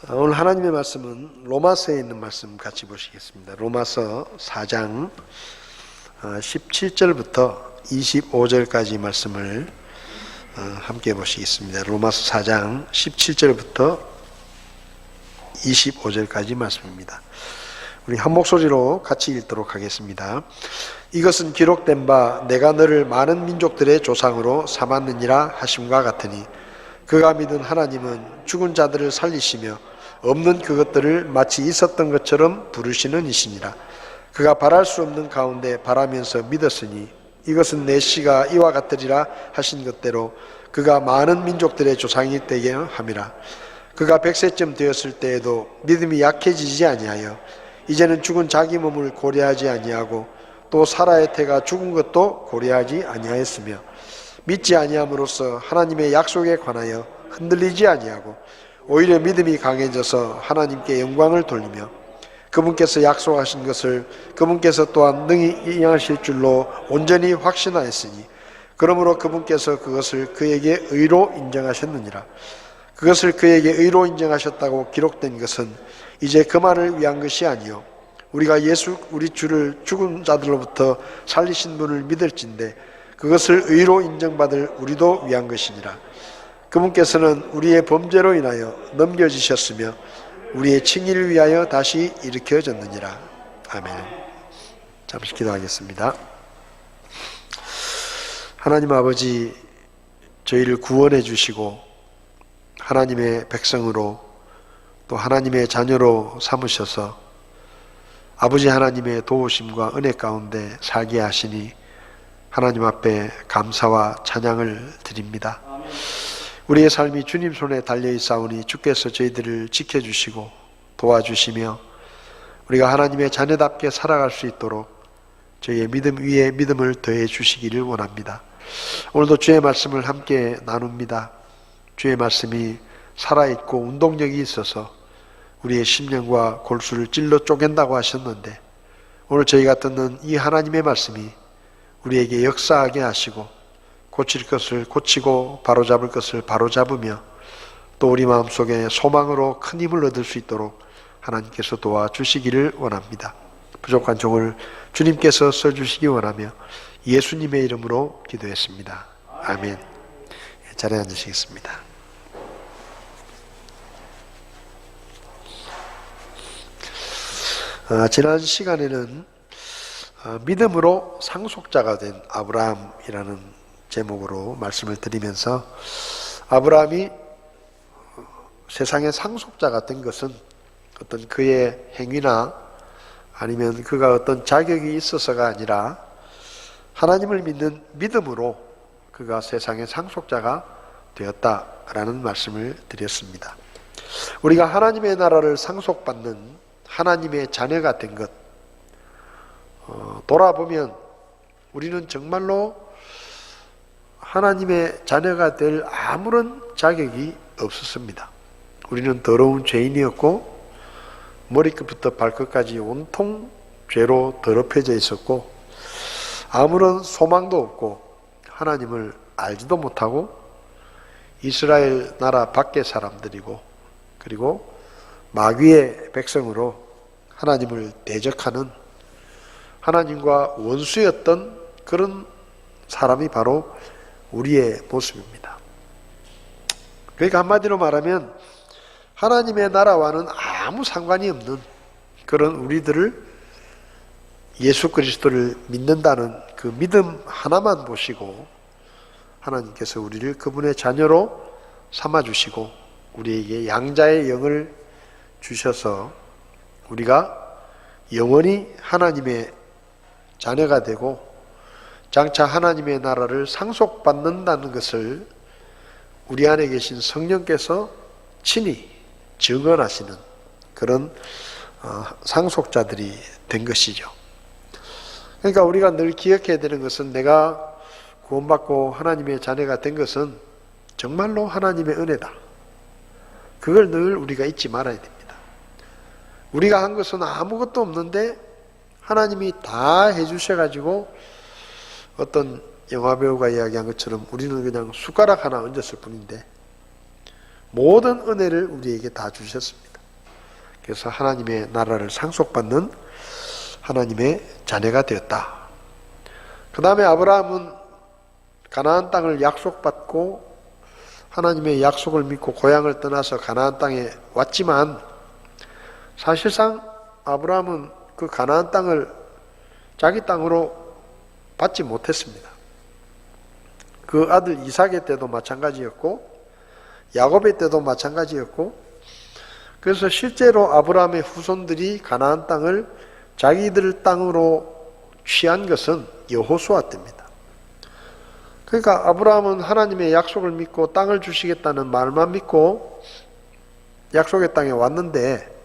오늘 하나님의 말씀은 로마서에 있는 말씀 같이 보시겠습니다. 로마서 4장 17절부터 25절까지 말씀을 함께 보시겠습니다. 로마서 4장 17절부터 25절까지 말씀입니다. 우리 한 목소리로 같이 읽도록 하겠습니다. 이것은 기록된 바 내가 너를 많은 민족들의 조상으로 삼았느니라 하심과 같으니 그가 믿은 하나님은 죽은 자들을 살리시며 없는 그것들을 마치 있었던 것처럼 부르시는 이시니라. 그가 바랄 수 없는 가운데 바라면서 믿었으니 이것은 내 씨가 이와 같으리라 하신 것대로 그가 많은 민족들의 조상이 되게 함이라. 그가 100세쯤 되었을 때에도 믿음이 약해지지 아니하여 이제는 죽은 자기 몸을 고려하지 아니하고 또 사라의 태가 죽은 것도 고려하지 아니하였으며 믿지 아니함으로써 하나님의 약속에 관하여 흔들리지 아니하고 오히려 믿음이 강해져서 하나님께 영광을 돌리며 그분께서 약속하신 것을 그분께서 또한 능히 이행하실 줄로 온전히 확신하였으니 그러므로 그분께서 그것을 그에게 의로 인정하셨느니라. 그것을 그에게 의로 인정하셨다고 기록된 것은 이제 그만을 위한 것이 아니요 우리가 예수 우리 주를 죽은 자들로부터 살리신 분을 믿을진데 그것을 의로 인정받을 우리도 위한 것이니라. 그분께서는 우리의 범죄로 인하여 넘겨지셨으며 우리의 칭의를 위하여 다시 일으켜졌느니라. 아멘. 잠시 기도하겠습니다. 하나님 아버지, 저희를 구원해 주시고 하나님의 백성으로 또 하나님의 자녀로 삼으셔서 아버지 하나님의 도우심과 은혜 가운데 살게 하시니 하나님 앞에 감사와 찬양을 드립니다. 우리의 삶이 주님 손에 달려있사오니 주께서 저희들을 지켜주시고 도와주시며 우리가 하나님의 자녀답게 살아갈 수 있도록 저희의 믿음 위에 믿음을 더해 주시기를 원합니다. 오늘도 주의 말씀을 함께 나눕니다. 주의 말씀이 살아있고 운동력이 있어서 우리의 심령과 골수를 찔러 쪼갠다고 하셨는데 오늘 저희가 듣는 이 하나님의 말씀이 우리에게 역사하게 하시고 고칠 것을 고치고 바로잡을 것을 바로잡으며 또 우리 마음속에 소망으로 큰 힘을 얻을 수 있도록 하나님께서 도와주시기를 원합니다. 부족한 종을 주님께서 써주시기 원하며 예수님의 이름으로 기도했습니다. 아멘. 자리에 앉으시겠습니다. 지난 시간에는 믿음으로 상속자가 된 아브라함이라는 제목으로 말씀을 드리면서 아브라함이 세상의 상속자가 된 것은 어떤 그의 행위나 아니면 그가 어떤 자격이 있어서가 아니라 하나님을 믿는 믿음으로 그가 세상의 상속자가 되었다라는 말씀을 드렸습니다. 우리가 하나님의 나라를 상속받는 하나님의 자녀가 된 것 돌아보면 우리는 정말로 하나님의 자녀가 될 아무런 자격이 없었습니다. 우리는 더러운 죄인이었고 머리끝부터 발끝까지 온통 죄로 더럽혀져 있었고 아무런 소망도 없고 하나님을 알지도 못하고 이스라엘 나라 밖의 사람들이고 그리고 마귀의 백성으로 하나님을 대적하는 하나님과 원수였던 그런 사람이 바로 우리의 모습입니다. 그러니까 한마디로 말하면 하나님의 나라와는 아무 상관이 없는 그런 우리들을 예수 그리스도를 믿는다는 그 믿음 하나만 보시고 하나님께서 우리를 그분의 자녀로 삼아주시고 우리에게 양자의 영을 주셔서 우리가 영원히 하나님의 자녀가 되고 장차 하나님의 나라를 상속받는다는 것을 우리 안에 계신 성령께서 친히 증언하시는 그런 상속자들이 된 것이죠. 그러니까 우리가 늘 기억해야 되는 것은 내가 구원받고 하나님의 자녀가 된 것은 정말로 하나님의 은혜다. 그걸 늘 우리가 잊지 말아야 됩니다. 우리가 한 것은 아무것도 없는데 하나님이 다 해주셔가지고 어떤 영화배우가 이야기한 것처럼 우리는 그냥 숟가락 하나 얹었을 뿐인데 모든 은혜를 우리에게 다 주셨습니다. 그래서 하나님의 나라를 상속받는 하나님의 자녀가 되었다. 그 다음에 아브라함은 가나안 땅을 약속받고 하나님의 약속을 믿고 고향을 떠나서 가나안 땅에 왔지만 사실상 아브라함은 그 가나안 땅을 자기 땅으로 받지 못했습니다. 그 아들 이삭의 때도 마찬가지였고 야곱의 때도 마찬가지였고, 그래서 실제로 아브라함의 후손들이 가나안 땅을 자기들 땅으로 취한 것은 여호수아 때입니다. 그러니까 아브라함은 하나님의 약속을 믿고 땅을 주시겠다는 말만 믿고 약속의 땅에 왔는데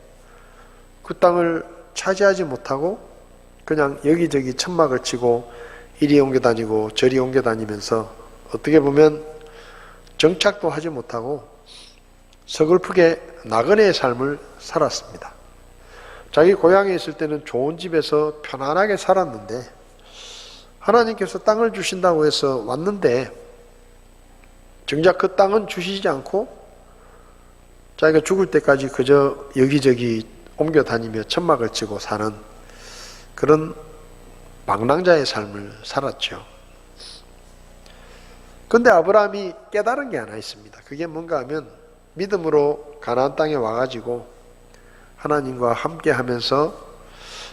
그 땅을 차지하지 못하고 그냥 여기저기 천막을 치고 이리 옮겨 다니고 저리 옮겨 다니면서 어떻게 보면 정착도 하지 못하고 서글프게 나그네의 삶을 살았습니다. 자기 고향에 있을 때는 좋은 집에서 편안하게 살았는데 하나님께서 땅을 주신다고 해서 왔는데 정작 그 땅은 주시지 않고 자기가 죽을 때까지 그저 여기저기 옮겨 다니며 천막을 치고 사는 그런 방랑자의 삶을 살았죠. 근데 아브라함이 깨달은 게 하나 있습니다. 그게 뭔가 하면 믿음으로 가나안 땅에 와가지고 하나님과 함께 하면서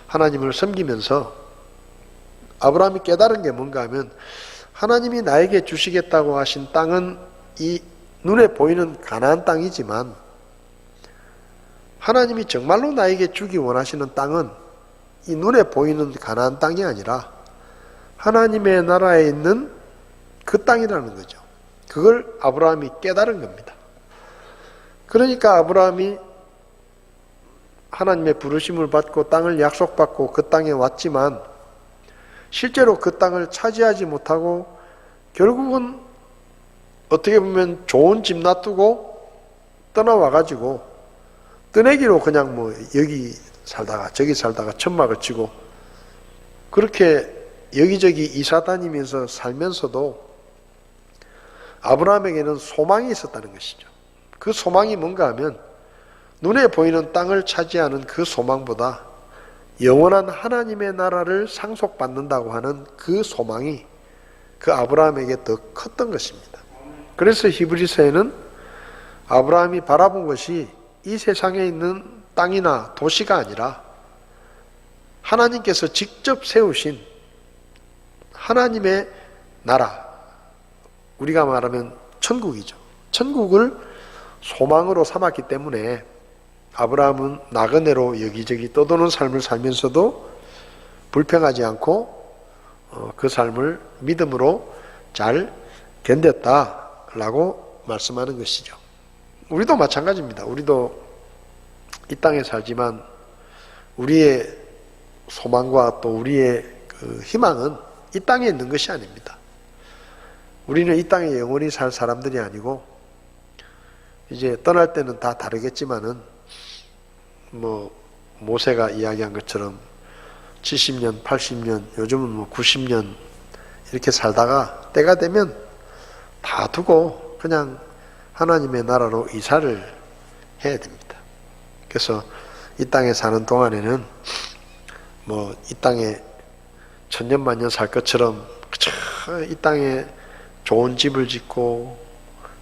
하나님을 섬기면서 아브라함이 깨달은 게 뭔가 하면 하나님이 나에게 주시겠다고 하신 땅은 이 눈에 보이는 가나안 땅이지만 하나님이 정말로 나에게 주기 원하시는 땅은 이 눈에 보이는 가나안 땅이 아니라 하나님의 나라에 있는 그 땅이라는 거죠. 그걸 아브라함이 깨달은 겁니다. 그러니까 아브라함이 하나님의 부르심을 받고 땅을 약속받고 그 땅에 왔지만 실제로 그 땅을 차지하지 못하고 결국은 어떻게 보면 좋은 집 놔두고 떠나와가지고 떠내기로 그냥 뭐 여기 살다가 저기 살다가 천막을 치고 그렇게 여기저기 이사 다니면서 살면서도 아브라함에게는 소망이 있었다는 것이죠. 그 소망이 뭔가 하면 눈에 보이는 땅을 차지하는 그 소망보다 영원한 하나님의 나라를 상속받는다고 하는 그 소망이 그 아브라함에게 더 컸던 것입니다. 그래서 히브리서에는 아브라함이 바라본 것이 이 세상에 있는 땅이나 도시가 아니라 하나님께서 직접 세우신 하나님의 나라, 우리가 말하면 천국이죠. 천국을 소망으로 삼았기 때문에 아브라함은 나그네로 여기저기 떠도는 삶을 살면서도 불평하지 않고 그 삶을 믿음으로 잘 견뎠다라고 말씀하는 것이죠. 우리도 마찬가지입니다. 우리도 이 땅에 살지만 우리의 소망과 또 우리의 그 희망은 이 땅에 있는 것이 아닙니다. 우리는 이 땅에 영원히 살 사람들이 아니고 이제 떠날 때는 다 다르겠지만은 뭐 모세가 이야기한 것처럼 70년, 80년, 요즘은 뭐 90년 이렇게 살다가 때가 되면 다 두고 그냥 하나님의 나라로 이사를 해야 됩니다. 그래서 이 땅에 사는 동안에는 뭐 이 땅에 천년만년 살 것처럼 그저 이 땅에 좋은 집을 짓고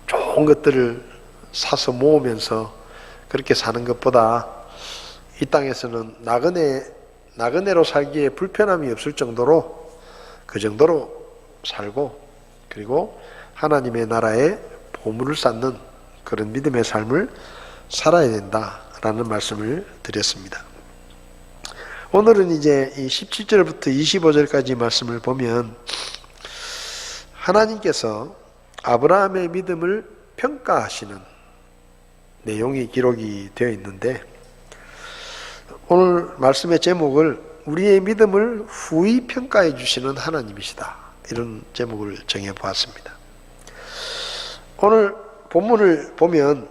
좋은 것들을 사서 모으면서 그렇게 사는 것보다 이 땅에서는 나그네로 살기에 불편함이 없을 정도로 그 정도로 살고 그리고 하나님의 나라에 보물을 쌓는 그런 믿음의 삶을 살아야 된다라는 말씀을 드렸습니다. 오늘은 이제 이 17절부터 25절까지 말씀을 보면 하나님께서 아브라함의 믿음을 평가하시는 내용이 기록이 되어 있는데 오늘 말씀의 제목을 우리의 믿음을 후히 평가해 주시는 하나님이시다, 이런 제목을 정해 보았습니다. 오늘 본문을 보면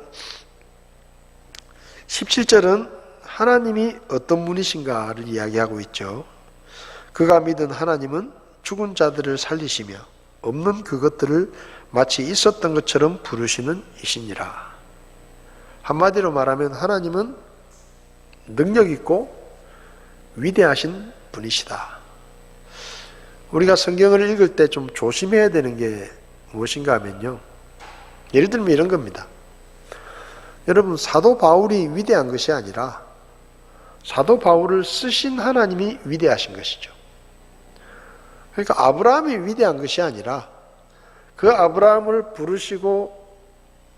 17절은 하나님이 어떤 분이신가를 이야기하고 있죠. 그가 믿은 하나님은 죽은 자들을 살리시며 없는 그것들을 마치 있었던 것처럼 부르시는 이시니라. 한마디로 말하면 하나님은 능력 있고 위대하신 분이시다. 우리가 성경을 읽을 때 좀 조심해야 되는 게 무엇인가 하면요, 예를 들면 이런 겁니다. 여러분, 사도 바울이 위대한 것이 아니라 사도 바울을 쓰신 하나님이 위대하신 것이죠. 그러니까 아브라함이 위대한 것이 아니라 그 아브라함을 부르시고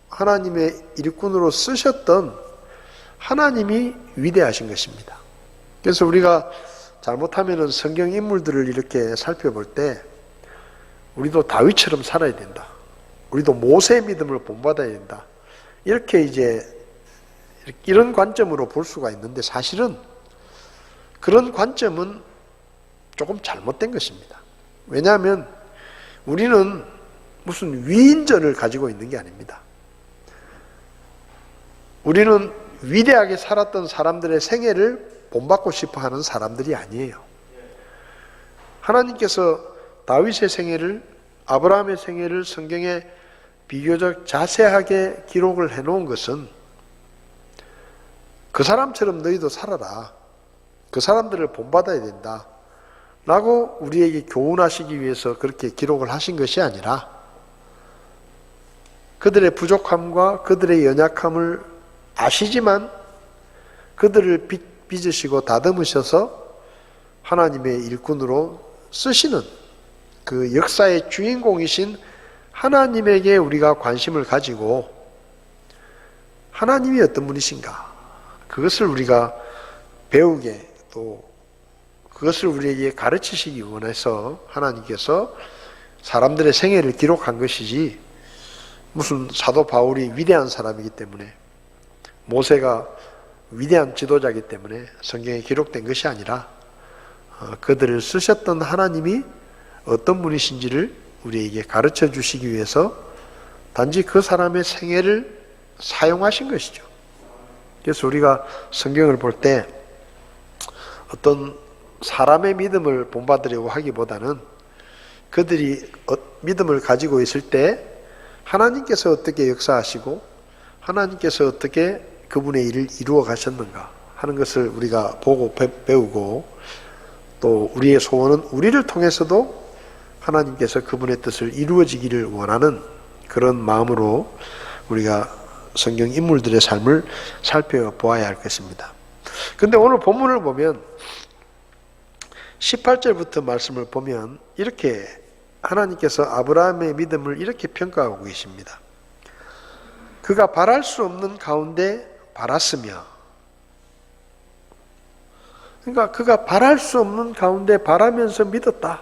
하나님의 일꾼으로 쓰셨던 하나님이 위대하신 것입니다. 그래서 우리가 잘못하면 성경 인물들을 이렇게 살펴볼 때 우리도 다윗처럼 살아야 된다, 우리도 모세의 믿음을 본받아야 된다, 이렇게 이런 관점으로 볼 수가 있는데, 사실은 그런 관점은 조금 잘못된 것입니다. 왜냐하면 우리는 무슨 위인전을 가지고 있는 게 아닙니다. 우리는 위대하게 살았던 사람들의 생애를 본받고 싶어 하는 사람들이 아니에요. 하나님께서 다윗의 생애를, 아브라함의 생애를 성경에 비교적 자세하게 기록을 해놓은 것은 그 사람처럼 너희도 살아라, 그 사람들을 본받아야 된다 라고 우리에게 교훈하시기 위해서 그렇게 기록을 하신 것이 아니라, 그들의 부족함과 그들의 연약함을 아시지만 그들을 빚으시고 다듬으셔서 하나님의 일꾼으로 쓰시는 그 역사의 주인공이신 하나님에게 우리가 관심을 가지고 하나님이 어떤 분이신가, 그것을 우리가 배우게, 또 그것을 우리에게 가르치시기 원해서 하나님께서 사람들의 생애를 기록한 것이지, 무슨 사도 바울이 위대한 사람이기 때문에, 모세가 위대한 지도자이기 때문에 성경에 기록된 것이 아니라 그들을 쓰셨던 하나님이 어떤 분이신지를 우리에게 가르쳐 주시기 위해서 단지 그 사람의 생애를 사용하신 것이죠. 그래서 우리가 성경을 볼 때 어떤 사람의 믿음을 본받으려고 하기보다는 그들이 믿음을 가지고 있을 때 하나님께서 어떻게 역사하시고 하나님께서 어떻게 그분의 일을 이루어 가셨는가 하는 것을 우리가 보고 배우고, 또 우리의 소원은 우리를 통해서도 하나님께서 그분의 뜻을 이루어지기를 원하는 그런 마음으로 우리가 성경 인물들의 삶을 살펴보아야 할 것입니다. 그런데 오늘 본문을 보면 18절부터 말씀을 보면 이렇게 하나님께서 아브라함의 믿음을 이렇게 평가하고 계십니다. 그가 바랄 수 없는 가운데 바랐으며, 그러니까 그가 바랄 수 없는 가운데 바라면서 믿었다.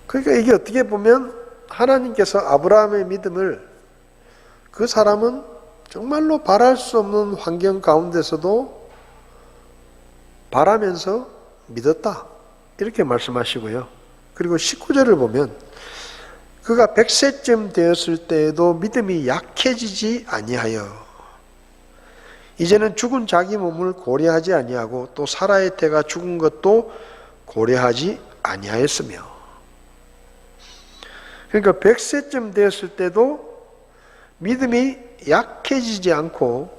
그러니까 이게 어떻게 보면 하나님께서 아브라함의 믿음을, 그 사람은 정말로 바랄 수 없는 환경 가운데서도 바라면서 믿었다, 이렇게 말씀하시고요. 그리고 19절을 보면 그가 100세쯤 되었을 때에도 믿음이 약해지지 아니하여 이제는 죽은 자기 몸을 고려하지 아니하고 또 사라의 태가 죽은 것도 고려하지 아니하였으며, 그러니까 100세쯤 되었을 때도 믿음이 약해지지 않고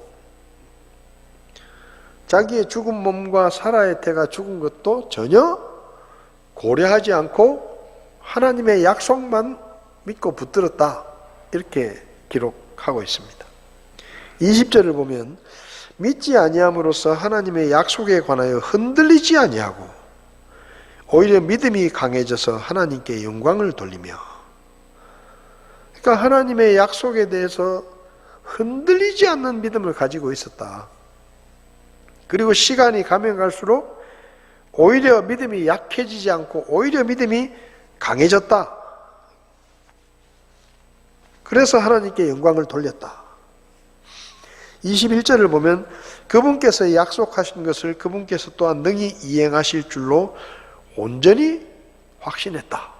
자기의 죽은 몸과 사라의 태가 죽은 것도 전혀 고려하지 않고 하나님의 약속만 믿고 붙들었다, 이렇게 기록하고 있습니다. 20절을 보면 믿지 아니함으로써 하나님의 약속에 관하여 흔들리지 아니하고 오히려 믿음이 강해져서 하나님께 영광을 돌리며, 그러니까 하나님의 약속에 대해서 흔들리지 않는 믿음을 가지고 있었다. 그리고 시간이 가면 갈수록 오히려 믿음이 약해지지 않고 오히려 믿음이 강해졌다. 그래서 하나님께 영광을 돌렸다. 21절을 보면 그분께서 약속하신 것을 그분께서 또한 능히 이행하실 줄로 온전히 확신했다,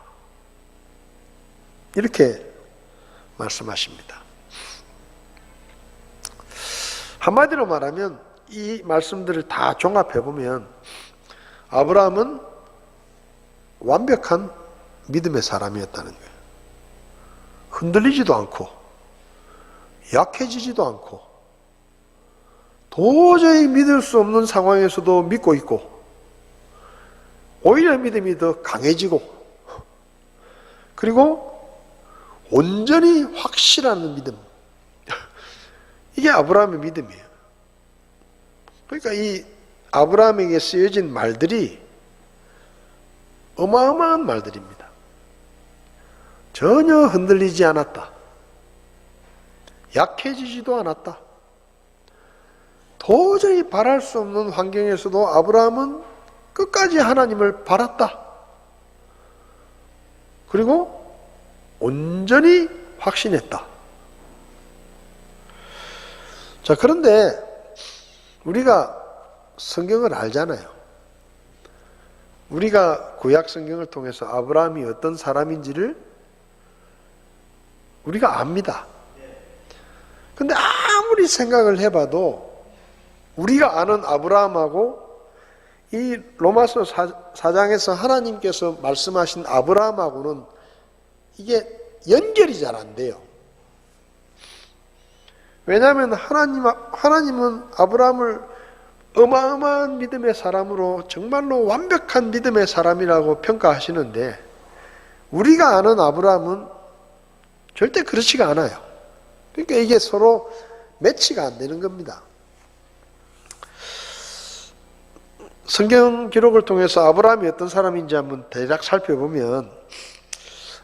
이렇게 말씀하십니다. 한마디로 말하면 이 말씀들을 다 종합해보면 아브라함은 완벽한 믿음의 사람이었다는 거예요. 흔들리지도 않고 약해지지도 않고 도저히 믿을 수 없는 상황에서도 믿고 있고 오히려 믿음이 더 강해지고 그리고 온전히 확실한 믿음. 이게 아브라함의 믿음이에요. 그러니까 이 아브라함에게 쓰여진 말들이 어마어마한 말들입니다. 전혀 흔들리지 않았다. 약해지지도 않았다. 도저히 바랄 수 없는 환경에서도 아브라함은 끝까지 하나님을 바랐다. 그리고 온전히 확신했다. 자, 그런데 우리가 성경을 알잖아요. 우리가 구약 성경을 통해서 아브라함이 어떤 사람인지를 우리가 압니다. 근데 아무리 생각을 해봐도 우리가 아는 아브라함하고 이 로마서 4장에서 하나님께서 말씀하신 아브라함하고는 이게 연결이 잘 안 돼요. 왜냐하면 하나님은 아브라함을 어마어마한 믿음의 사람으로 정말로 완벽한 믿음의 사람이라고 평가하시는데 우리가 아는 아브라함은 절대 그렇지가 않아요. 그러니까 이게 서로 매치가 안 되는 겁니다. 성경 기록을 통해서 아브라함이 어떤 사람인지 한번 대략 살펴보면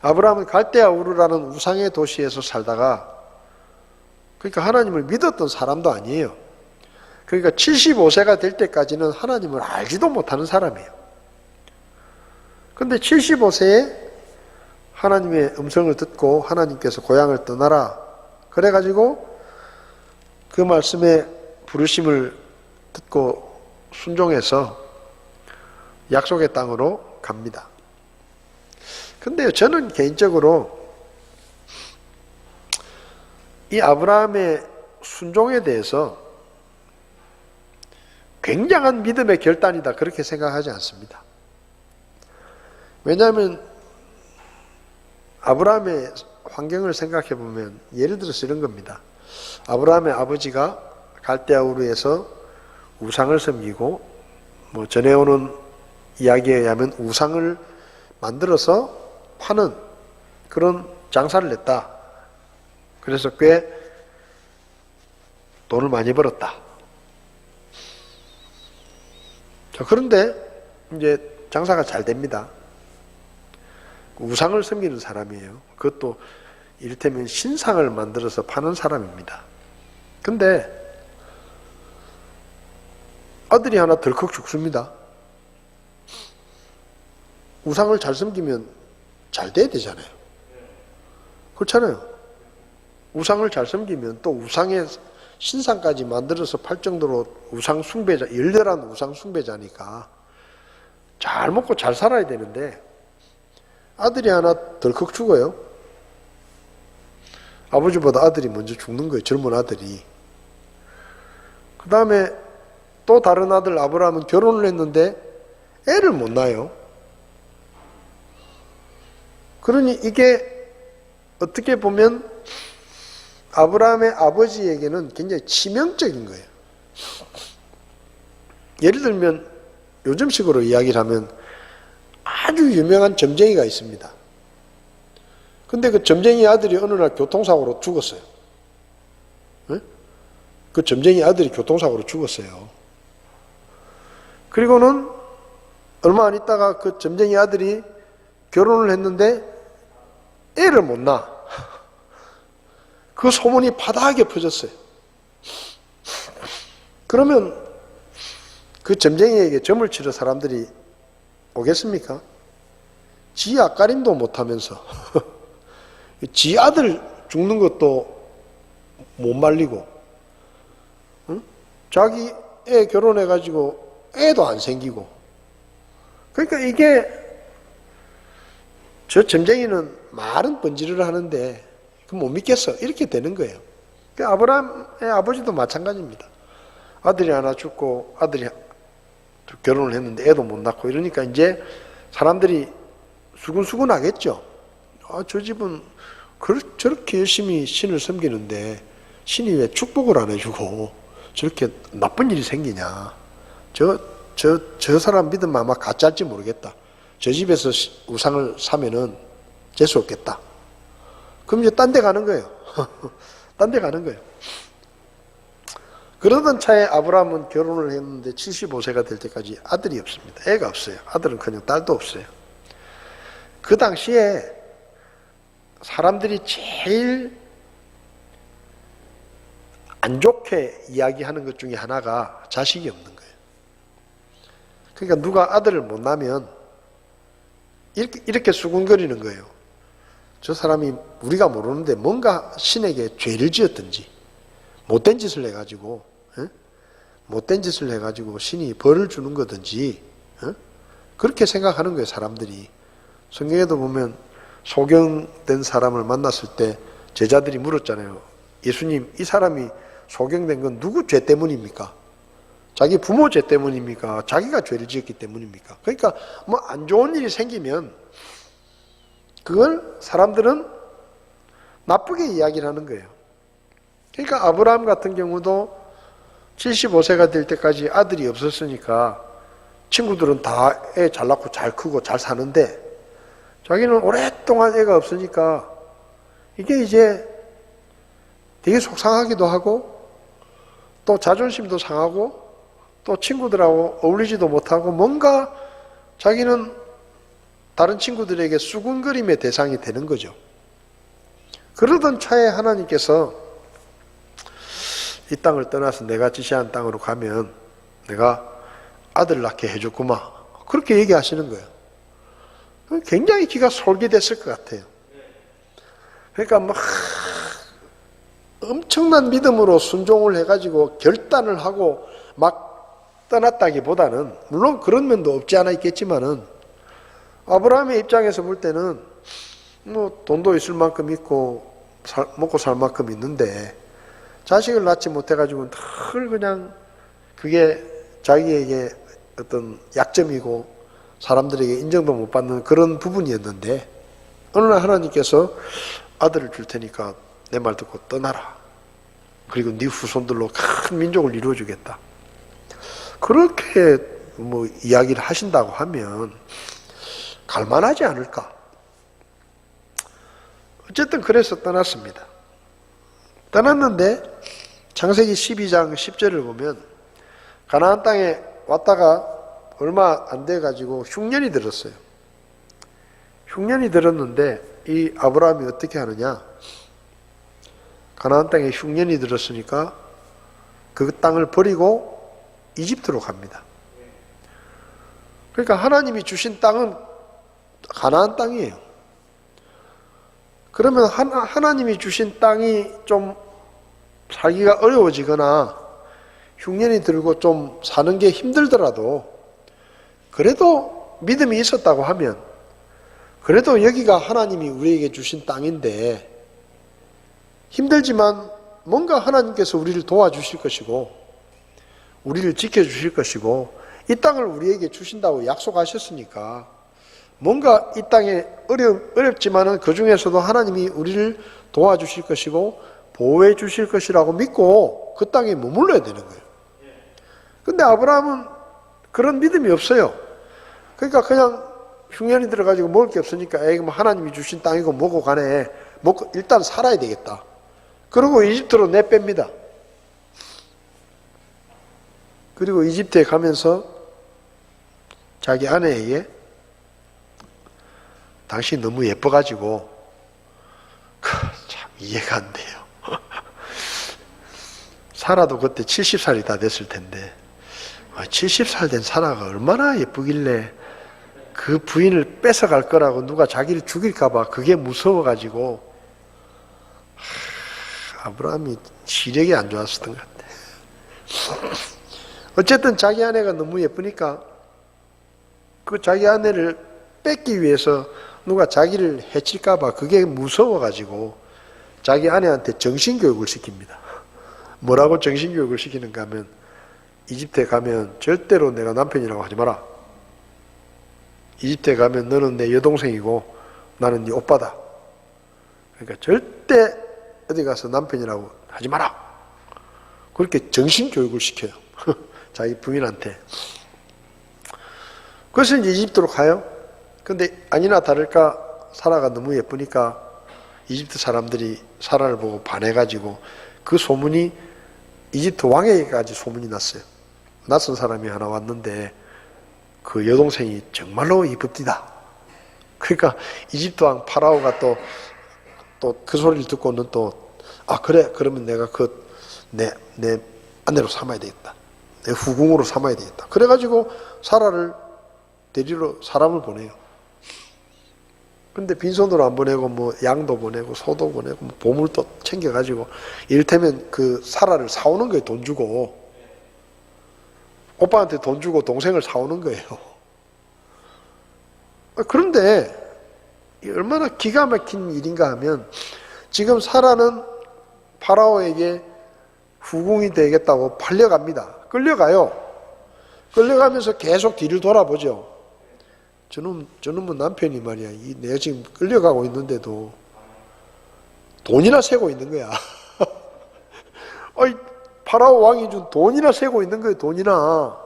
아브라함은 갈대아 우르라는 우상의 도시에서 살다가 그러니까 하나님을 믿었던 사람도 아니에요. 그러니까 75세가 될 때까지는 하나님을 알지도 못하는 사람이에요. 그런데 75세에 하나님의 음성을 듣고 하나님께서 고향을 떠나라 그래가지고 그 말씀에 부르심을 듣고 순종해서 약속의 땅으로 갑니다. 근데 저는 개인적으로 이 아브라함의 순종에 대해서 굉장한 믿음의 결단이다 그렇게 생각하지 않습니다. 왜냐하면 아브라함의 환경을 생각해 보면 예를 들어서 이런 겁니다. 아브라함의 아버지가 갈대아 우르에서 우상을 섬기고 뭐 전해오는 이야기에 의하면 우상을 만들어서 파는 그런 장사를 냈다. 그래서 꽤 돈을 많이 벌었다. 자, 그런데 이제 장사가 잘 됩니다. 우상을 섬기는 사람이에요. 그것도 이를테면 신상을 만들어서 파는 사람입니다. 근데 아들이 하나 덜컥 죽습니다. 우상을 잘 섬기면 잘 돼야 되잖아요. 그렇잖아요. 우상을 잘 섬기면 또 우상의 신상까지 만들어서 팔 정도로 우상 숭배자, 열렬한 우상 숭배자니까 잘 먹고 잘 살아야 되는데 아들이 하나 덜컥 죽어요. 아버지보다 아들이 먼저 죽는 거예요. 젊은 아들이. 그 다음에 또 다른 아들 아브라함은 결혼을 했는데 애를 못 낳아요. 그러니 이게 어떻게 보면 아브라함의 아버지에게는 굉장히 치명적인 거예요. 예를 들면 요즘식으로 이야기를 하면 아주 유명한 점쟁이가 있습니다. 근데 그 점쟁이 아들이 어느 날 교통사고로 죽었어요. 네? 그 점쟁이 아들이 교통사고로 죽었어요. 그리고는 얼마 안 있다가 그 점쟁이 아들이 결혼을 했는데 애를 못 낳아. 그 소문이 바다하게 퍼졌어요. 그러면 그 점쟁이에게 점을 치러 사람들이 오겠습니까? 지 앞가림도 못하면서 지 아들 죽는 것도 못 말리고 응? 자기 애 결혼해가지고 애도 안 생기고 그러니까 이게 저 점쟁이는 말은 번지르르 하는데 못 믿겠어 이렇게 되는 거예요. 아브라함의 아버지도 마찬가지입니다. 아들이 하나 죽고 아들이 결혼을 했는데 애도 못 낳고 이러니까 이제 사람들이 수근수근 하겠죠. 아, 저 집은 저렇게 열심히 신을 섬기는데 신이 왜 축복을 안 해주고 저렇게 나쁜 일이 생기냐. 저 사람 믿으면 아마 가짜일지 모르겠다. 저 집에서 우상을 사면은 재수 없겠다. 그럼 이제 딴 데 가는 거예요. 딴 데 가는 거예요. 그러던 차에 아브라함은 결혼을 했는데 75세가 될 때까지 아들이 없습니다. 애가 없어요. 아들은 그냥 딸도 없어요. 그 당시에 사람들이 제일 안 좋게 이야기하는 것 중에 하나가 자식이 없는 거예요. 그러니까 누가 아들을 못 낳으면 이렇게 수군거리는 거예요. 저 사람이 우리가 모르는데 뭔가 신에게 죄를 지었든지 못된 짓을 해가지고 못된 짓을 해가지고 신이 벌을 주는 거든지 그렇게 생각하는 거예요. 사람들이. 성경에도 보면 소경된 사람을 만났을 때 제자들이 물었잖아요. 예수님, 이 사람이 소경된 건 누구 죄 때문입니까? 자기 부모 죄 때문입니까? 자기가 죄를 지었기 때문입니까? 그러니까 뭐 안 좋은 일이 생기면 그걸 사람들은 나쁘게 이야기를 하는 거예요. 그러니까 아브라함 같은 경우도 75세가 될 때까지 아들이 없었으니까 친구들은 다 애 잘 낳고 잘 크고 잘 사는데 자기는 오랫동안 애가 없으니까 이게 이제 되게 속상하기도 하고 또 자존심도 상하고 또 친구들하고 어울리지도 못하고 뭔가 자기는 다른 친구들에게 수군거림의 대상이 되는 거죠. 그러던 차에 하나님께서 이 땅을 떠나서 내가 지시한 땅으로 가면 내가 아들 낳게 해줬구만. 그렇게 얘기하시는 거예요. 굉장히 귀가 솔깃했을 것 같아요. 그러니까 막 엄청난 믿음으로 순종을 해가지고 결단을 하고 막 떠났다기보다는 물론 그런 면도 없지 않아 있겠지만은 아브라함의 입장에서 볼 때는 뭐 돈도 있을 만큼 있고 먹고 살 만큼 있는데 자식을 낳지 못해가지고 늘 그냥 그게 자기에게 어떤 약점이고 사람들에게 인정도 못 받는 그런 부분이었는데 어느 날 하나님께서 아들을 줄 테니까 내 말 듣고 떠나라. 그리고 네 후손들로 큰 민족을 이루어주겠다. 그렇게 뭐 이야기를 하신다고 하면 갈만하지 않을까. 어쨌든 그래서 떠났습니다. 떠났는데 창세기 12장 10절을 보면 가나안 땅에 왔다가 얼마 안 돼가지고 흉년이 들었어요. 흉년이 들었는데 이 아브라함이 어떻게 하느냐. 가나안 땅에 흉년이 들었으니까 그 땅을 버리고 이집트로 갑니다. 그러니까 하나님이 주신 땅은 가나안 땅이에요. 그러면 하나님이 주신 땅이 좀 살기가 어려워지거나 흉년이 들고 좀 사는 게 힘들더라도 그래도 믿음이 있었다고 하면 그래도 여기가 하나님이 우리에게 주신 땅인데 힘들지만 뭔가 하나님께서 우리를 도와주실 것이고 우리를 지켜주실 것이고 이 땅을 우리에게 주신다고 약속하셨으니까 뭔가 이 땅에 어렵지만은 그 중에서도 하나님이 우리를 도와주실 것이고 보호해 주실 것이라고 믿고 그 땅에 머물러야 되는 거예요. 근데 아브라함은 그런 믿음이 없어요. 그러니까 그냥 흉년이 들어가지고 먹을 게 없으니까 에이, 뭐 하나님이 주신 땅이고 먹고 가네. 먹고 일단 살아야 되겠다. 그리고 이집트로 내뺍니다. 그리고 이집트에 가면서 자기 아내에게 당신이 너무 예뻐가지고 참 이해가 안 돼요. 사라도 그때 70살이 다 됐을 텐데 70살 된 사라가 얼마나 예쁘길래 그 부인을 뺏어갈 거라고 누가 자기를 죽일까 봐 그게 무서워가지고 아브라함이 시력이 안 좋았었던 것 같아. 어쨌든 자기 아내가 너무 예쁘니까 그 자기 아내를 뺏기 위해서 누가 자기를 해칠까 봐 그게 무서워가지고 자기 아내한테 정신교육을 시킵니다. 뭐라고 정신교육을 시키는가 하면 이집트에 가면 절대로 내가 남편이라고 하지 마라. 이집트에 가면 너는 내 여동생이고 나는 네 오빠다. 그러니까 절대 어디 가서 남편이라고 하지 마라. 그렇게 정신교육을 시켜요. 자기 부인한테. 그래서 이제 이집트로 가요. 근데 아니나 다를까 사라가 너무 예쁘니까 이집트 사람들이 사라를 보고 반해가지고 그 소문이 이집트 왕에게까지 소문이 났어요. 낯선 사람이 하나 왔는데 그 여동생이 정말로 이쁩디다. 그러니까 이집트 왕 파라오가 또 그 소리를 듣고는 그래, 그러면 내가 내 아내로 삼아야 되겠다. 내 후궁으로 삼아야 되겠다. 그래가지고 사라를 데리러 사람을 보내요. 근데 빈손으로 안 보내고 뭐 양도 보내고 소도 보내고 뭐 보물도 챙겨가지고 이를테면 그 사라를 사오는 거예요. 돈 주고. 오빠한테 돈 주고 동생을 사오는 거예요. 그런데 얼마나 기가 막힌 일인가 하면 지금 사라는 파라오에게 후궁이 되겠다고 팔려갑니다. 끌려가요. 끌려가면서 계속 뒤를 돌아보죠. 저놈은 남편이 말이야. 내가 지금 끌려가고 있는데도 돈이나 세고 있는 거야. 파라오 왕이 준 돈이나 세고 있는 거예요. 돈이나.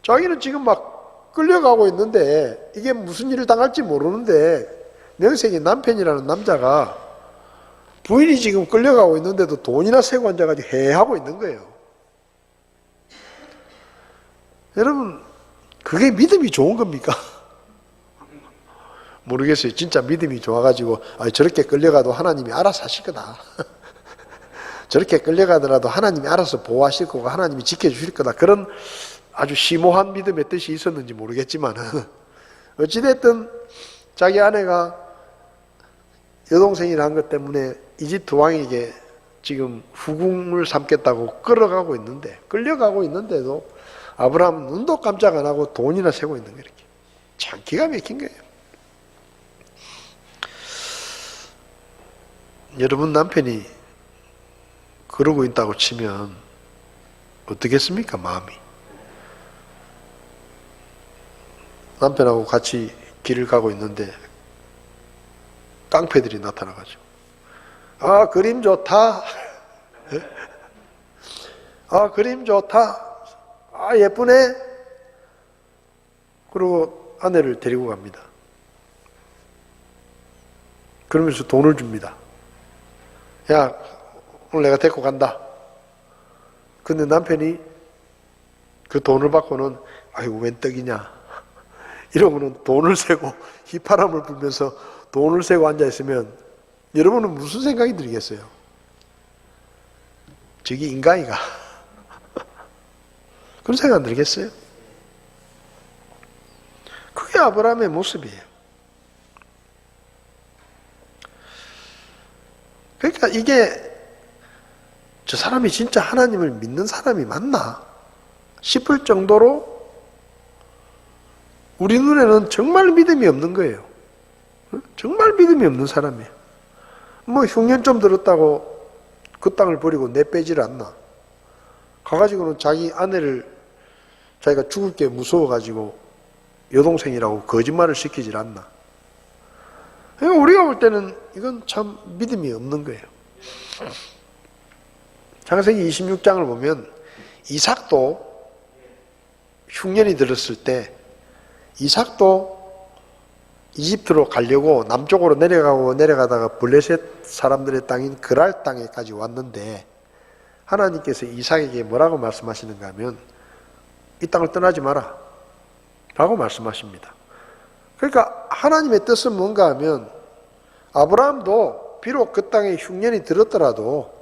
자기는 지금 막 끌려가고 있는데 이게 무슨 일을 당할지 모르는데 명색이 남편이라는 남자가 부인이 지금 끌려가고 있는데도 돈이나 세고 앉아가지고 해하고 있는 거예요. 여러분, 그게 믿음이 좋은 겁니까? 모르겠어요. 진짜 믿음이 좋아가지고 저렇게 끌려가도 하나님이 알아서 하실 거다. 저렇게 끌려가더라도 하나님이 알아서 보호하실 거고 하나님이 지켜주실 거다. 그런 아주 심오한 믿음의 뜻이 있었는지 모르겠지만 어찌됐든 자기 아내가 여동생이라는 것 때문에 이집트 왕에게 지금 후궁을 삼겠다고 끌려가고 있는데도 아브라함은 눈도 깜짝 안 하고 돈이나 세고 있는 거예요. 이렇게. 참 기가 막힌 거예요. 여러분 남편이 그러고 있다고 치면 어떻겠습니까? 마음이. 남편하고 같이 길을 가고 있는데 깡패들이 나타나가지고 그림 좋다. 그림 좋다. 예쁘네. 그리고 아내를 데리고 갑니다. 그러면서 돈을 줍니다. 야, 오늘 내가 데리고 간다. 근데 남편이 그 돈을 받고는 아이고 웬 떡이냐 이러고는 돈을 세고 휘파람을 불면서 돈을 세고 앉아있으면 여러분은 무슨 생각이 들겠어요? 저기 인간이가 그런 생각 안 들겠어요? 그게 아브라함의 모습이에요. 그러니까 이게 저 사람이 진짜 하나님을 믿는 사람이 맞나 싶을 정도로 우리 눈에는 정말 믿음이 없는 거예요. 정말 믿음이 없는 사람이에요. 뭐 흉년 좀 들었다고 그 땅을 버리고 내빼지를 않나. 가가지고는 자기 아내를 자기가 죽을 게 무서워가지고 여동생이라고 거짓말을 시키질 않나. 그러니까 우리가 볼 때는 이건 참 믿음이 없는 거예요. 창세기 26장을 보면 이삭도 흉년이 들었을 때 이삭도 이집트로 가려고 남쪽으로 내려가다가 블레셋 사람들의 땅인 그랄 땅에까지 왔는데 하나님께서 이삭에게 뭐라고 말씀하시는가 하면 이 땅을 떠나지 마라 라고 말씀하십니다. 그러니까 하나님의 뜻은 뭔가 하면 아브라함도 비록 그 땅에 흉년이 들었더라도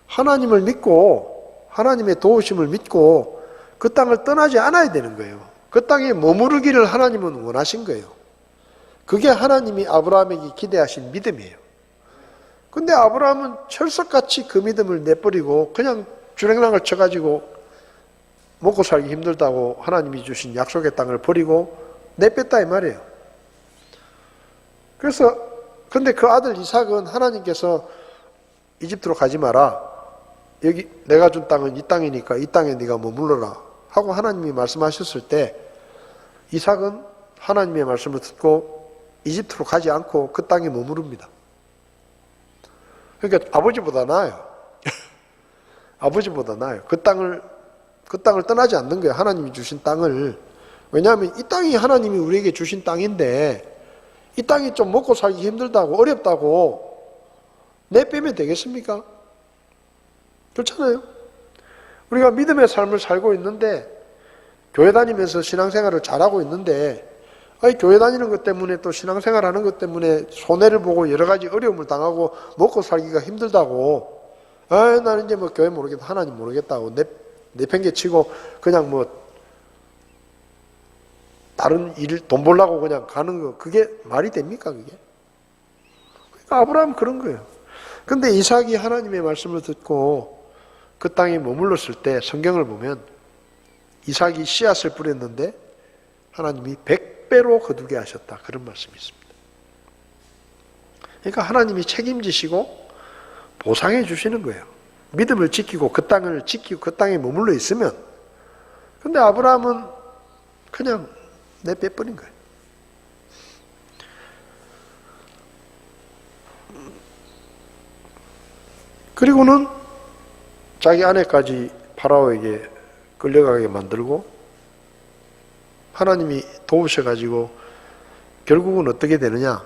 하나님을 믿고 하나님의 도우심을 믿고 그 땅을 떠나지 않아야 되는 거예요. 그 땅에 머무르기를 하나님은 원하신 거예요. 그게 하나님이 아브라함에게 기대하신 믿음이에요. 근데 아브라함은 철석같이 그 믿음을 내버리고 그냥 주랭랑을 쳐가지고 먹고 살기 힘들다고 하나님이 주신 약속의 땅을 버리고 내뺐다 이 말이에요. 그래서 근데 그 아들 이삭은 하나님께서 이집트로 가지 마라. 여기 내가 준 땅은 이 땅이니까 이 땅에 네가 머물러라 하고 하나님이 말씀하셨을 때 이삭은 하나님의 말씀을 듣고 이집트로 가지 않고 그 땅에 머무릅니다. 그러니까 아버지보다 나아요. 아버지보다 나아요. 그 땅을 떠나지 않는 거예요. 하나님이 주신 땅을. 왜냐하면 이 땅이 하나님이 우리에게 주신 땅인데 이 땅이 좀 먹고 살기 힘들다고 어렵다고 내빼면 되겠습니까? 그렇잖아요. 우리가 믿음의 삶을 살고 있는데 교회 다니면서 신앙생활을 잘하고 있는데 교회 다니는 것 때문에 또 신앙생활하는 것 때문에 손해를 보고 여러 가지 어려움을 당하고 먹고 살기가 힘들다고 나는 이제 뭐 교회 모르겠다 하나님 모르겠다고 내팽개치고 그냥 뭐 다른 일 돈 벌려고 그냥 가는 거 그게 말이 됩니까 그게? 그러니까 아브라함은 그런 거예요. 근데 이삭이 하나님의 말씀을 듣고 그 땅에 머물렀을 때 성경을 보면 이삭이 씨앗을 뿌렸는데 하나님이 100배로 거두게 하셨다. 그런 말씀이 있습니다. 그러니까 하나님이 책임지시고 보상해 주시는 거예요. 믿음을 지키고 그 땅을 지키고 그 땅에 머물러 있으면. 근데 아브라함은 그냥 내빼버린 거예요. 그리고는 자기 아내까지 파라오에게 끌려가게 만들고 하나님이 도우셔가지고 결국은 어떻게 되느냐?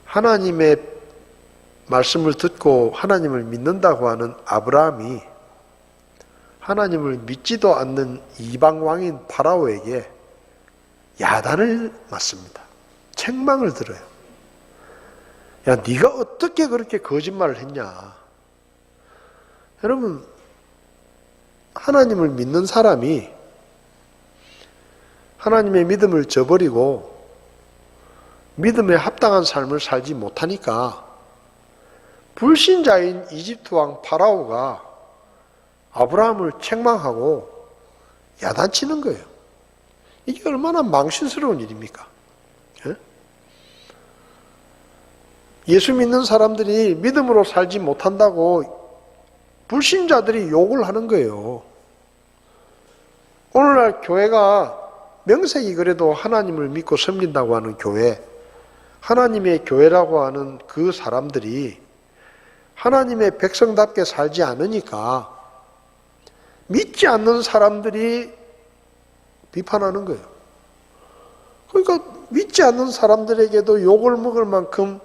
하나님의 말씀을 듣고 하나님을 믿는다고 하는 아브라함이 하나님을 믿지도 않는 이방 왕인 파라오에게 야단을 맞습니다. 책망을 들어요. 야, 네가 어떻게 그렇게 거짓말을 했냐? 여러분, 하나님을 믿는 사람이 하나님의 믿음을 저버리고 믿음에 합당한 삶을 살지 못하니까 불신자인 이집트 왕 파라오가 아브라함을 책망하고 야단치는 거예요. 이게 얼마나 망신스러운 일입니까? 예수 믿는 사람들이 믿음으로 살지 못한다고 불신자들이 욕을 하는 거예요. 오늘날 교회가 명색이 그래도 하나님을 믿고 섬긴다고 하는 교회, 하나님의 교회라고 하는 그 사람들이 하나님의 백성답게 살지 않으니까 믿지 않는 사람들이 비판하는 거예요. 그러니까 믿지 않는 사람들에게도 욕을 먹을 만큼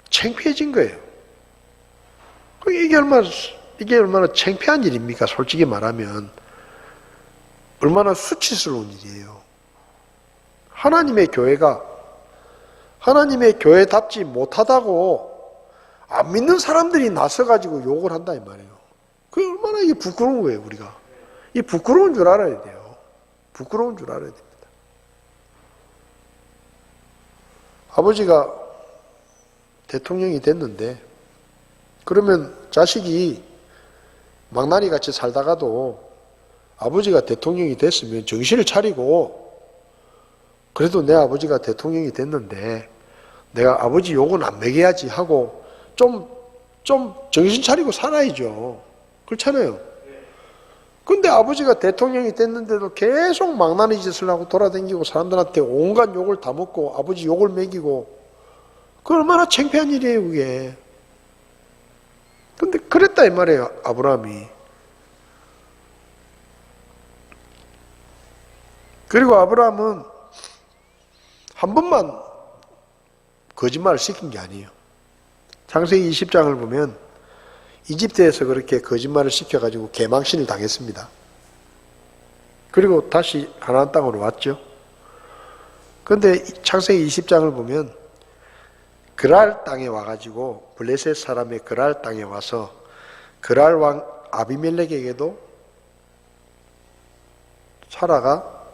창피해진 거예요. 이게 얼마나 창피한 일입니까? 솔직히 말하면. 얼마나 수치스러운 일이에요. 하나님의 교회가 하나님의 교회답지 못하다고 안 믿는 사람들이 나서가지고 욕을 한다 이 말이에요. 그게 얼마나 이게 부끄러운 거예요, 우리가. 이 부끄러운 줄 알아야 돼요. 부끄러운 줄 알아야 됩니다. 아버지가 대통령이 됐는데 그러면 자식이 망나니 같이 살다가도 아버지가 대통령이 됐으면 정신을 차리고 그래도 내 아버지가 대통령이 됐는데 내가 아버지 욕은 안 먹여야지 하고 좀 정신 차리고 살아야죠. 그렇잖아요. 근데 아버지가 대통령이 됐는데도 계속 망나니 짓을 하고 돌아다니고 사람들한테 온갖 욕을 다 먹고 아버지 욕을 먹이고 그 얼마나 창피한 일이에요, 그게. 근데 그랬다 이 말이에요, 아브라함이. 그리고 아브라함은 한 번만 거짓말을 시킨 게 아니에요. 창세기 20장을 보면 이집트에서 그렇게 거짓말을 시켜가지고 개망신을 당했습니다. 그리고 다시 가나안 땅으로 왔죠. 그런데 창세기 20장을 보면 그랄 땅에 와가지고 블레셋 사람의 그랄 땅에 와서 그랄 왕 아비멜렉에게도 사라가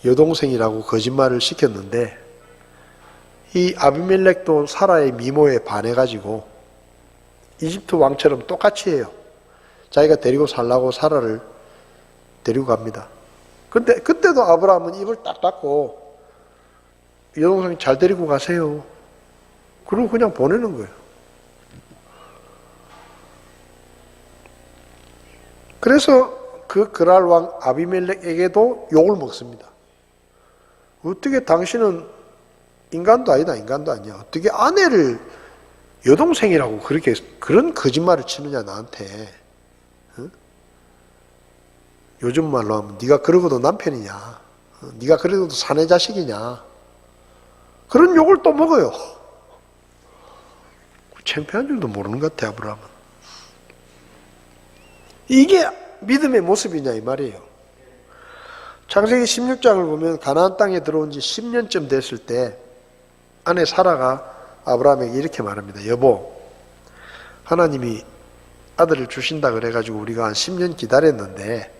여동생이라고 거짓말을 시켰는데 이 아비멜렉도 사라의 미모에 반해가지고 이집트 왕처럼 똑같이 해요. 자기가 데리고 살라고 사라를 데리고 갑니다. 근데 그때도 아브라함은 입을 딱 닫고 여동생 잘 데리고 가세요. 그리고 그냥 보내는 거예요. 그래서 그 그랄 왕 아비멜렉에게도 욕을 먹습니다. 어떻게 당신은 인간도 아니다, 인간도 아니야. 어떻게 아내를 여동생이라고 그렇게 그런 거짓말을 치느냐 나한테. 어? 요즘 말로 하면 네가 그러고도 남편이냐, 네가 그러고도 사내 자식이냐, 그런 욕을 또 먹어요. 창피한 줄도 모르는 것 같아 아브라함은. 이게 믿음의 모습이냐 이 말이에요. 창세기 16장을 보면 가나안 땅에 들어온 지 10년쯤 됐을 때 아내 사라가 아브라함에게 이렇게 말합니다. 여보, 하나님이 아들을 주신다 그래가지고 우리가 한 10년 기다렸는데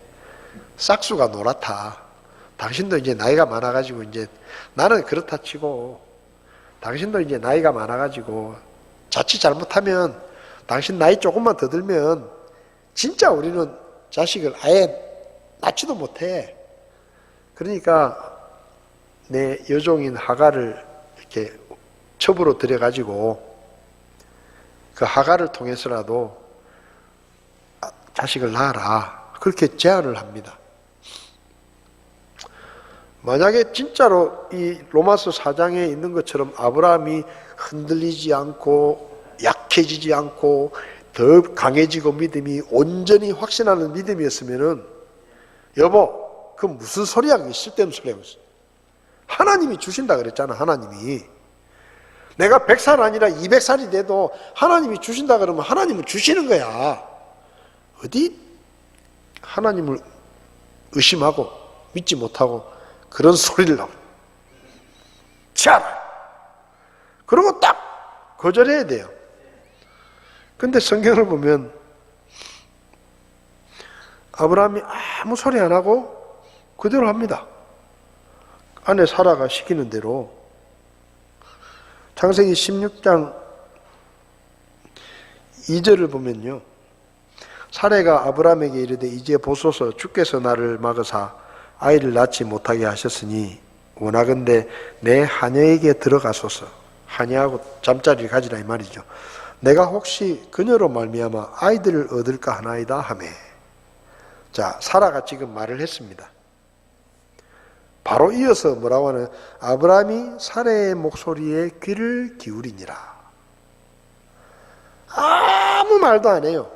싹수가 노랗다. 당신도 이제 나이가 많아가지고 이제 나는 그렇다 치고 당신도 이제 나이가 많아가지고 자칫 잘못하면 당신 나이 조금만 더 들면 진짜 우리는 자식을 아예 낳지도 못해. 그러니까 내 여종인 하갈을 이렇게 첩으로 들여가지고 그 하갈을 통해서라도 자식을 낳아라. 그렇게 제안을 합니다. 만약에 진짜로 이 로마서 4장에 있는 것처럼 아브라함이 흔들리지 않고 약해지지 않고 더 강해지고 믿음이 온전히 확신하는 믿음이었으면은 여보, 그 무슨 소리야? 그게 쓸데없는 소리야. 하나님이 주신다 그랬잖아. 하나님이. 내가 100살 아니라 200살이 돼도 하나님이 주신다 그러면 하나님은 주시는 거야. 어디 하나님을 의심하고 믿지 못하고 그런 소리를 하고. 자, 그러고 딱 거절해야 돼요. 근데 성경을 보면 아브라함이 아무 소리 안 하고 그대로 합니다. 아내 사라가 시키는 대로. 창세기 16장 2절을 보면요. 사레가 아브라함에게 이르되 이제 보소서 주께서 나를 막으사 아이를 낳지 못하게 하셨으니 원하건대 내 하녀에게 들어가소서. 하녀하고 잠자리를 가지라 이 말이죠. 내가 혹시 그녀로 말미암아 아이들을 얻을까 하나이다 하매. 자, 사라가 지금 말을 했습니다. 바로 이어서 뭐라고 하는, 아브라함이 사레의 목소리에 귀를 기울이니라. 아무 말도 안 해요.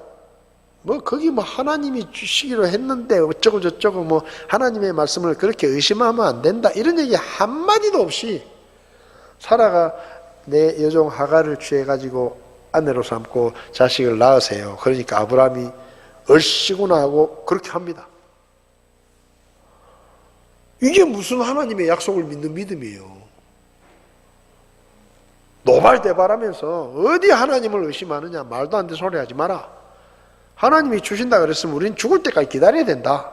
뭐 거기 뭐 하나님이 주시기로 했는데 어쩌고 저쩌고 뭐 하나님의 말씀을 그렇게 의심하면 안 된다 이런 얘기 한마디도 없이 사라가 내 여종 하갈을 취해가지고 아내로 삼고 자식을 낳으세요. 그러니까 아브라함이 얼씨구나 하고 그렇게 합니다. 이게 무슨 하나님의 약속을 믿는 믿음이에요. 노발대발하면서 어디 하나님을 의심하느냐. 말도 안 되는 소리 하지 마라. 하나님이 주신다 그랬으면 우리는 죽을 때까지 기다려야 된다.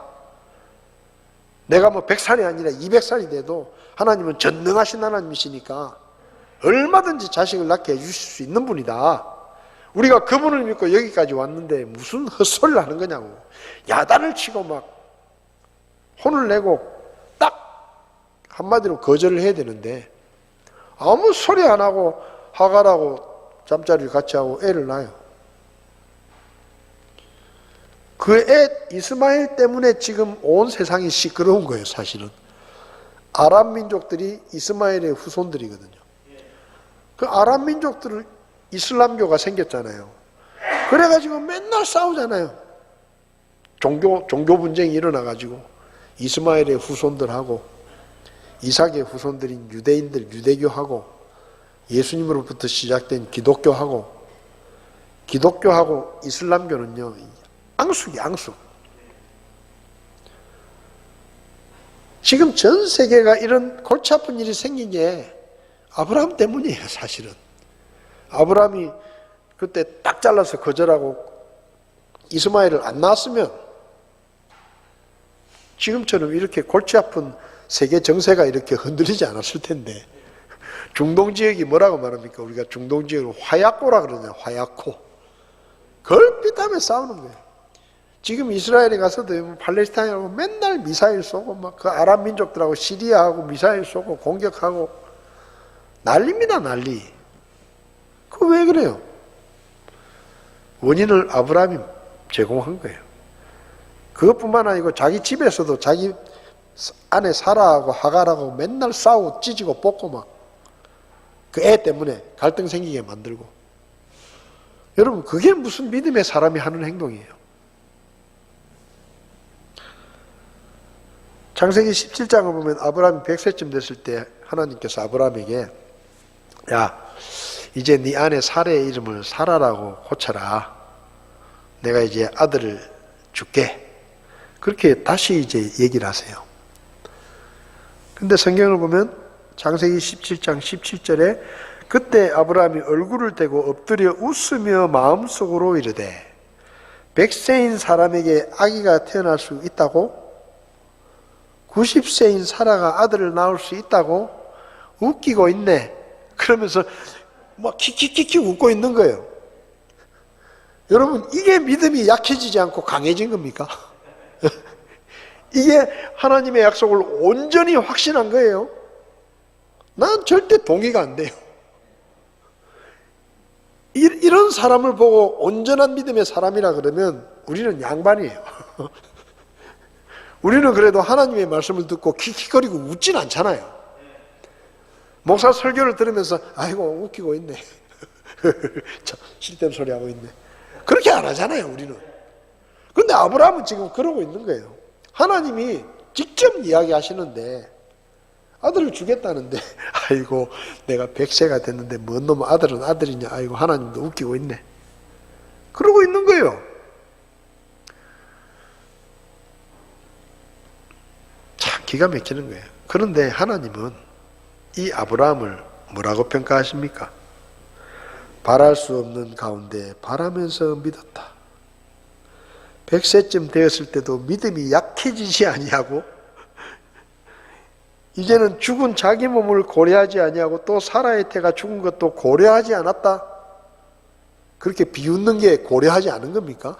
내가 뭐 100살이 아니라 200살이 돼도 하나님은 전능하신 하나님이시니까 얼마든지 자식을 낳게 해주실 수 있는 분이다. 우리가 그분을 믿고 여기까지 왔는데 무슨 헛소리를 하는 거냐고. 야단을 치고 막 혼을 내고 딱 한마디로 거절을 해야 되는데 아무 소리 안 하고 하갈하고 잠자리를 같이 하고 애를 낳아요. 그 애 이스마엘 때문에 지금 온 세상이 시끄러운 거예요. 사실은 아람 민족들이 이스마엘의 후손들이거든요. 그 아람 민족들을 이슬람교가 생겼잖아요. 그래가지고 맨날 싸우잖아요. 종교 분쟁이 일어나가지고 이스마엘의 후손들하고 이삭의 후손들인 유대인들 유대교하고 예수님으로부터 시작된 기독교하고 이슬람교는요 앙숙이 앙숙. 지금 전 세계가 이런 골치 아픈 일이 생긴 게 아브라함 때문이에요. 사실은 아브라함이 그때 딱 잘라서 거절하고 이스마엘을 안 낳았으면 지금처럼 이렇게 골치 아픈 세계 정세가 이렇게 흔들리지 않았을 텐데. 중동 지역이 뭐라고 말합니까? 우리가 중동 지역을 화약고라 그러잖아요. 화약고. 걸핏하며 싸우는 거예요. 지금 이스라엘에 가서도 팔레스타인하고 맨날 미사일 쏘고 막 그 아랍 민족들하고 시리아하고 미사일 쏘고 공격하고 난리입니다. 난리. 그 왜 그래요? 원인을 아브라함이 제공한 거예요. 그것뿐만 아니고 자기 집에서도 자기 아내 사라하고 하갈하고 맨날 싸우고 찢고 뽑고 막 그 애 때문에 갈등 생기게 만들고 여러분, 그게 무슨 믿음의 사람이 하는 행동이에요? 창세기 17장을 보면 아브라함이 100세쯤 됐을 때 하나님께서 아브라함에게 야, 이제 네 아내 사라의 이름을 사라라고 고쳐라. 내가 이제 아들을 줄게. 그렇게 다시 이제 얘기를 하세요. 근데 성경을 보면 창세기 17장 17절에 그때 아브라함이 얼굴을 대고 엎드려 웃으며 마음속으로 이르되 100세인 사람에게 아기가 태어날 수 있다고? 90세인 사라가 아들을 낳을 수 있다고? 웃기고 있네. 그러면서 막 킥킥킥킥 웃고 있는 거예요. 여러분, 이게 믿음이 약해지지 않고 강해진 겁니까? 이게 하나님의 약속을 온전히 확신한 거예요. 난 절대 동의가 안 돼요. 이런 사람을 보고 온전한 믿음의 사람이라 그러면 우리는 양반이에요. 우리는 그래도 하나님의 말씀을 듣고 킥킥거리고 웃진 않잖아요. 목사 설교를 들으면서 아이고 웃기고 있네. 실된 소리 하고 있네. 그렇게 안 하잖아요, 우리는. 그런데 아브라함은 지금 그러고 있는 거예요. 하나님이 직접 이야기하시는데 아들을 주겠다는데 아이고 내가 100세가 됐는데 뭔 놈 아들은 아들이냐. 아이고 하나님도 웃기고 있네. 그러고 있는 거예요. 참 기가 막히는 거예요. 그런데 하나님은 이 아브라함을 뭐라고 평가하십니까? 바랄 수 없는 가운데 바라면서 믿었다. 100세쯤 되었을 때도 믿음이 약해지지 아니하고 이제는 죽은 자기 몸을 고려하지 아니하고 또 사라의 태가 죽은 것도 고려하지 않았다. 그렇게 비웃는 게 고려하지 않은 겁니까?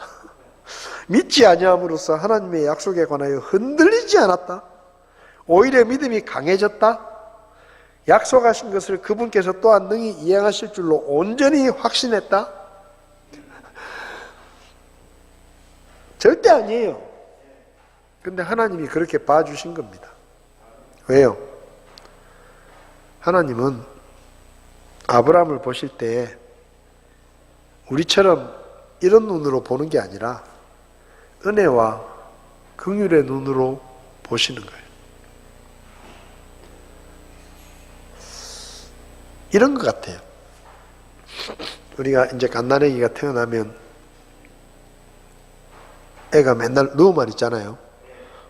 믿지 아니함으로써 하나님의 약속에 관하여 흔들리지 않았다. 오히려 믿음이 강해졌다. 약속하신 것을 그분께서 또한 능히 이행하실 줄로 온전히 확신했다. 절대 아니에요. 근데 하나님이 그렇게 봐주신 겁니다. 왜요? 하나님은 아브라함을 보실 때 우리처럼 이런 눈으로 보는 게 아니라 은혜와 긍휼의 눈으로 보시는 거예요. 이런 것 같아요. 우리가 이제 갓난아기가 태어나면 애가 맨날 누워만 있잖아요.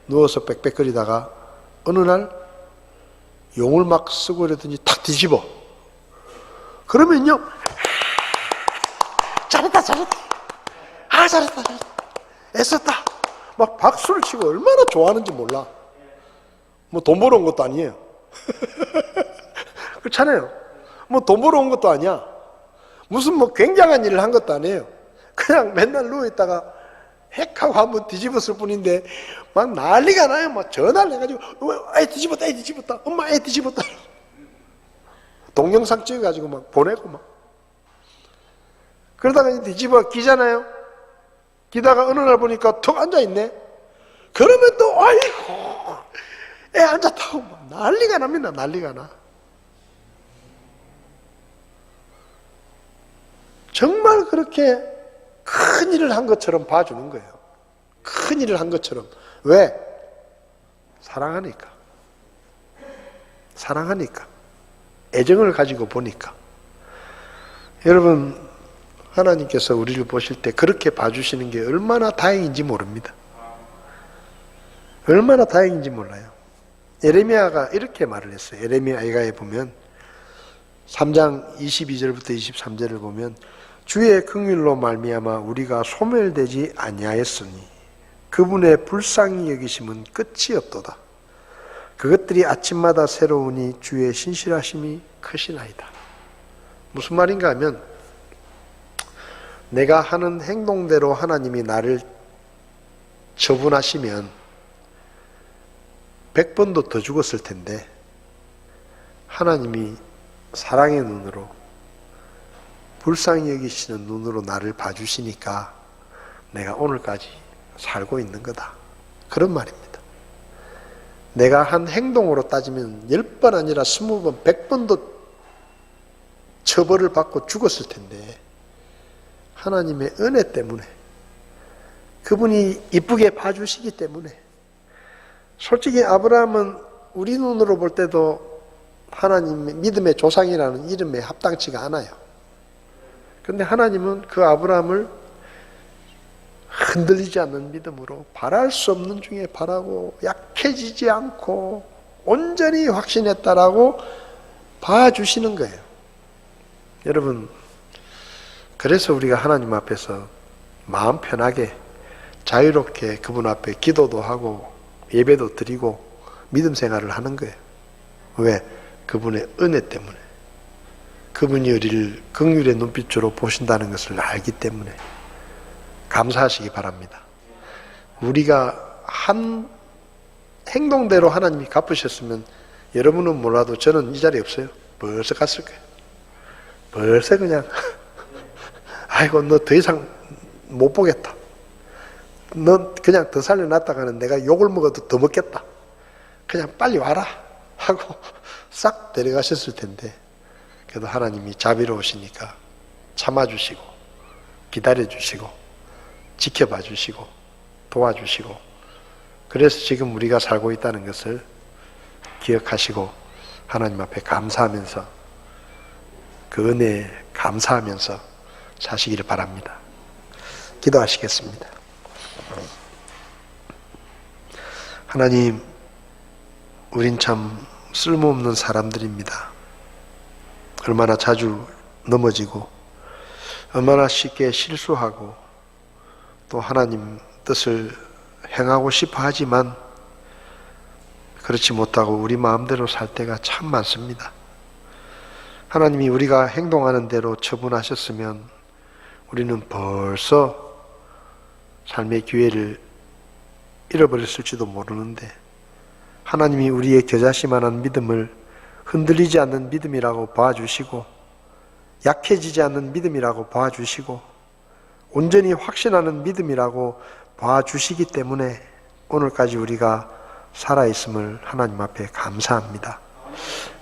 누워서 빽빽거리다가 어느 날 용을 막 쓰고 이러더니 탁 뒤집어. 그러면요, 잘했다 잘했다, 아 잘했다 잘했다, 애썼다, 막 박수를 치고 얼마나 좋아하는지 몰라. 뭐 돈 벌어 온 것도 아니에요. 그렇잖아요. 뭐 돈 벌어 온 것도 아니야. 무슨 뭐 굉장한 일을 한 것도 아니에요. 그냥 맨날 누워있다가 핵하고 한번 뒤집었을 뿐인데 막 난리가 나요. 막 전화를 해가지고 애 뒤집었다, 애 뒤집었다, 엄마 애 뒤집었다. 동영상 찍어가지고 막 보내고 막. 그러다가 뒤집어 기잖아요. 기다가 어느 날 보니까 툭 앉아있네. 그러면 또 아이고 애 앉았다고 막 난리가 납니다. 난리가 나. 정말 그렇게 큰 일을 한 것처럼 봐주는 거예요. 큰 일을 한 것처럼. 왜? 사랑하니까. 사랑하니까. 애정을 가지고 보니까. 여러분, 하나님께서 우리를 보실 때 그렇게 봐주시는 게 얼마나 다행인지 모릅니다. 얼마나 다행인지 몰라요. 예레미야가 이렇게 말을 했어요. 예레미야에 보면 3장 22절부터 23절을 보면 주의 긍휼로 말미암아 우리가 소멸되지 아니하였으니 그분의 불쌍히 여기심은 끝이 없도다. 그것들이 아침마다 새로우니 주의 신실하심이 크시나이다. 무슨 말인가 하면 내가 하는 행동대로 하나님이 나를 처분하시면 100번도 더 죽었을 텐데 하나님이 사랑의 눈으로 불쌍히 여기시는 눈으로 나를 봐주시니까 내가 오늘까지 살고 있는 거다. 그런 말입니다. 내가 한 행동으로 따지면 10번 아니라 20번, 100번도 처벌을 받고 죽었을 텐데 하나님의 은혜 때문에, 그분이 이쁘게 봐주시기 때문에. 솔직히 아브라함은 우리 눈으로 볼 때도 하나님의 믿음의 조상이라는 이름에 합당치가 않아요. 그런데 하나님은 그 아브라함을 흔들리지 않는 믿음으로 바랄 수 없는 중에 바라고 약해지지 않고 온전히 확신했다라고 봐주시는 거예요. 여러분, 그래서 우리가 하나님 앞에서 마음 편하게 자유롭게 그분 앞에 기도도 하고 예배도 드리고 믿음 생활을 하는 거예요. 왜? 그분의 은혜 때문에. 그분이 우리를 긍휼의 눈빛으로 보신다는 것을 알기 때문에. 감사하시기 바랍니다. 우리가 한 행동대로 하나님이 갚으셨으면 여러분은 몰라도 저는 이 자리에 없어요. 벌써 갔을 거예요. 벌써 그냥 아이고 너 더 이상 못 보겠다. 너 그냥 더 살려놨다가는 내가 욕을 먹어도 더 먹겠다. 그냥 빨리 와라 하고 싹 데려가셨을 텐데, 그래도 하나님이 자비로우시니까 참아주시고 기다려주시고 지켜봐 주시고 도와주시고, 그래서 지금 우리가 살고 있다는 것을 기억하시고 하나님 앞에 감사하면서 그 은혜에 감사하면서 사시기를 바랍니다. 기도하시겠습니다. 하나님, 우린 참 쓸모없는 사람들입니다. 얼마나 자주 넘어지고 얼마나 쉽게 실수하고 또 하나님 뜻을 행하고 싶어 하지만 그렇지 못하고 우리 마음대로 살 때가 참 많습니다. 하나님이 우리가 행동하는 대로 처분하셨으면 우리는 벌써 삶의 기회를 잃어버렸을지도 모르는데, 하나님이 우리의 겨자씨만한 믿음을 흔들리지 않는 믿음이라고 봐주시고 약해지지 않는 믿음이라고 봐주시고 온전히 확신하는 믿음이라고 봐주시기 때문에 오늘까지 우리가 살아있음을 하나님 앞에 감사합니다.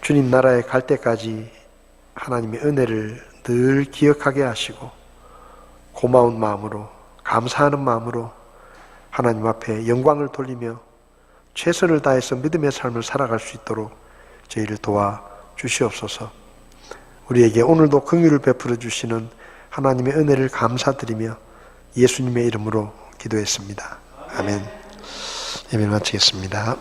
주님 나라에 갈 때까지 하나님의 은혜를 늘 기억하게 하시고 고마운 마음으로 감사하는 마음으로 하나님 앞에 영광을 돌리며 최선을 다해서 믿음의 삶을 살아갈 수 있도록 저희를 도와 주시옵소서. 우리에게 오늘도 긍휼을 베풀어 주시는 하나님의 은혜를 감사드리며 예수님의 이름으로 기도했습니다. 아멘. 예배 마치겠습니다.